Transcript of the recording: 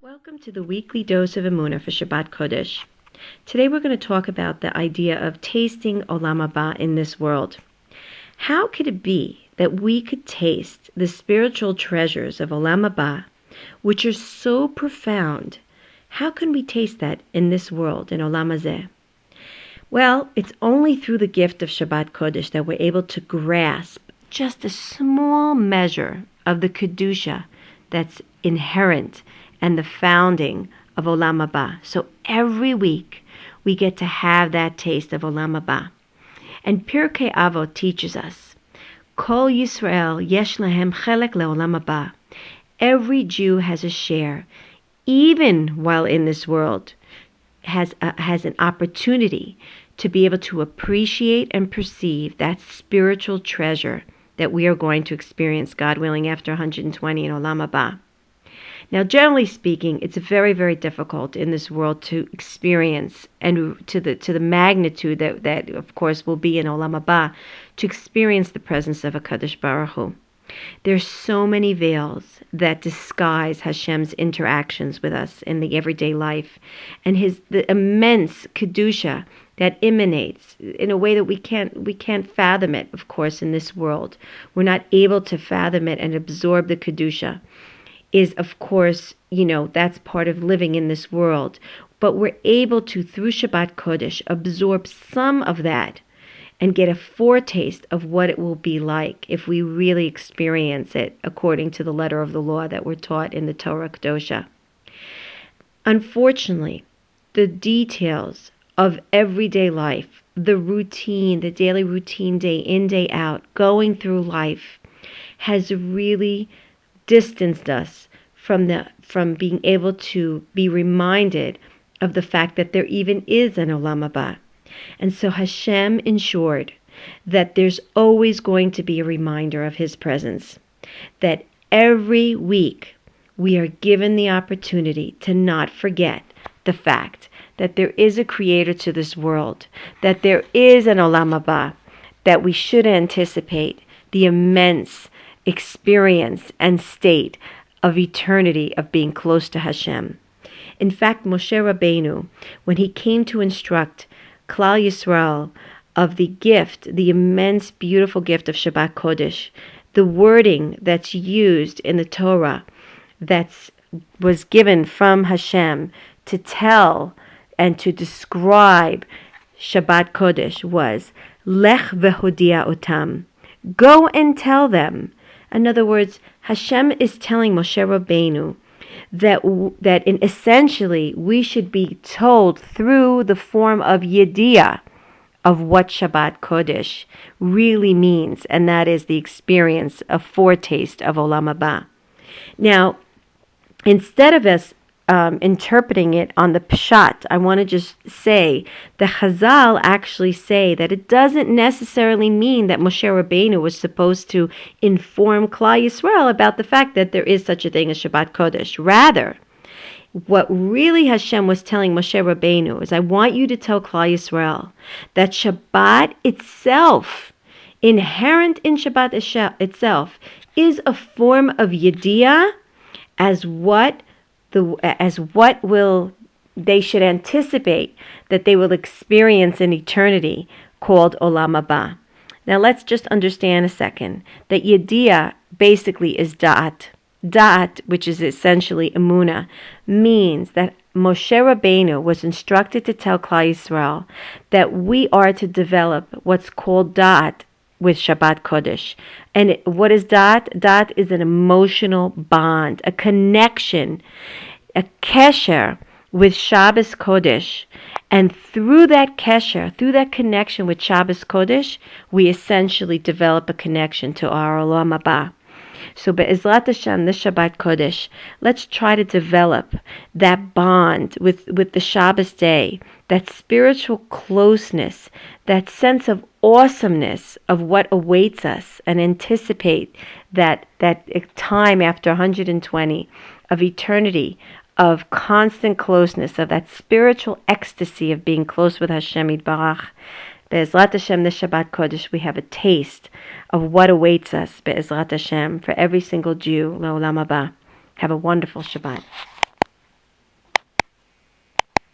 Welcome to the weekly dose of Emuna for Shabbat Kodesh. Today we're going to talk about the idea of tasting Olam Haba in this world. How could it be that we could taste the spiritual treasures of Olam Haba, which are so profound? How can we taste that in this world, in Olam Hazeh? Well, it's only through the gift of Shabbat Kodesh that we're able to grasp just a small measure of the Kedusha that's inherent and the founding of Olam Haba. So every week we get to have that taste of Olam Haba. And Pirkei Avot teaches us, Kol Yisrael yesh lahem chelek leolam haba. Every Jew has a share, even while in this world, has an opportunity to be able to appreciate and perceive that spiritual treasure that we are going to experience, God willing, after 120 in Olam Haba. Now, generally speaking, it's very, very difficult in this world to experience, and to the magnitude that of course will be in Olam Haba, to experience the presence of a Kadosh Baruch Hu. There's so many veils that disguise Hashem's interactions with us in the everyday life, and the immense kedusha that emanates in a way that we can't fathom it. Of course, in this world, we're not able to fathom it and absorb the kedusha. Is, of course, that's part of living in this world. But we're able to, through Shabbat Kodesh, absorb some of that and get a foretaste of what it will be like if we really experience it according to the letter of the law that we're taught in the Torah Kedosha. Unfortunately, the details of everyday life, the routine, the daily routine, day in, day out, going through life, has really distanced us from being able to be reminded of the fact that there even is an Olam Haba. And so Hashem ensured that there's always going to be a reminder of His presence, that every week we are given the opportunity to not forget the fact that there is a creator to this world, that there is an Olam Haba, that we should anticipate the immense experience and state of eternity of being close to Hashem. In fact, Moshe Rabbeinu, when he came to instruct Klal Yisrael of the gift, the immense, beautiful gift of Shabbat Kodesh, the wording that's used in the Torah that was given from Hashem to tell and to describe Shabbat Kodesh was Lech vehodia otam. Go and tell them. In other words, Hashem is telling Moshe Rabbeinu that essentially we should be told through the form of yediyah of what Shabbat Kodesh really means, and that is the experience, a foretaste of Olam Haba. Now, instead of us interpreting it on the pshat, I want to just say the Chazal actually say that it doesn't necessarily mean that Moshe Rabbeinu was supposed to inform Klal Yisrael about the fact that there is such a thing as Shabbat Kodesh. Rather, what really Hashem was telling Moshe Rabbeinu is, I want you to tell Klal Yisrael that Shabbat itself, inherent in Shabbat itself, is a form of yediyah as what will they should anticipate that they will experience in eternity, called Olam Haba. Now let's just understand a second that Yediyah basically is Da'at. Da'at, which is essentially Emuna, means that Moshe Rabbeinu was instructed to tell Klal Yisrael that we are to develop what's called Da'at with Shabbat Kodesh. And what is Da'at? Da'at is an emotional bond, a connection, a kesher with Shabbos Kodesh. And through that kesher, through that connection with Shabbos Kodesh, we essentially develop a connection to our Olam Haba. So Be'ezrat Hashem, this Shabbat Kodesh, let's try to develop that bond with the Shabbos day, that spiritual closeness, that sense of awesomeness of what awaits us, and anticipate that time after 120 of eternity, of constant closeness, of that spiritual ecstasy of being close with Hashem Yitbarach. Be'ezrat Hashem, this Shabbat Kodesh, we have a taste of what awaits us, Be'ezrat Hashem, for every single Jew, Le'olam Haba. Have a wonderful Shabbat.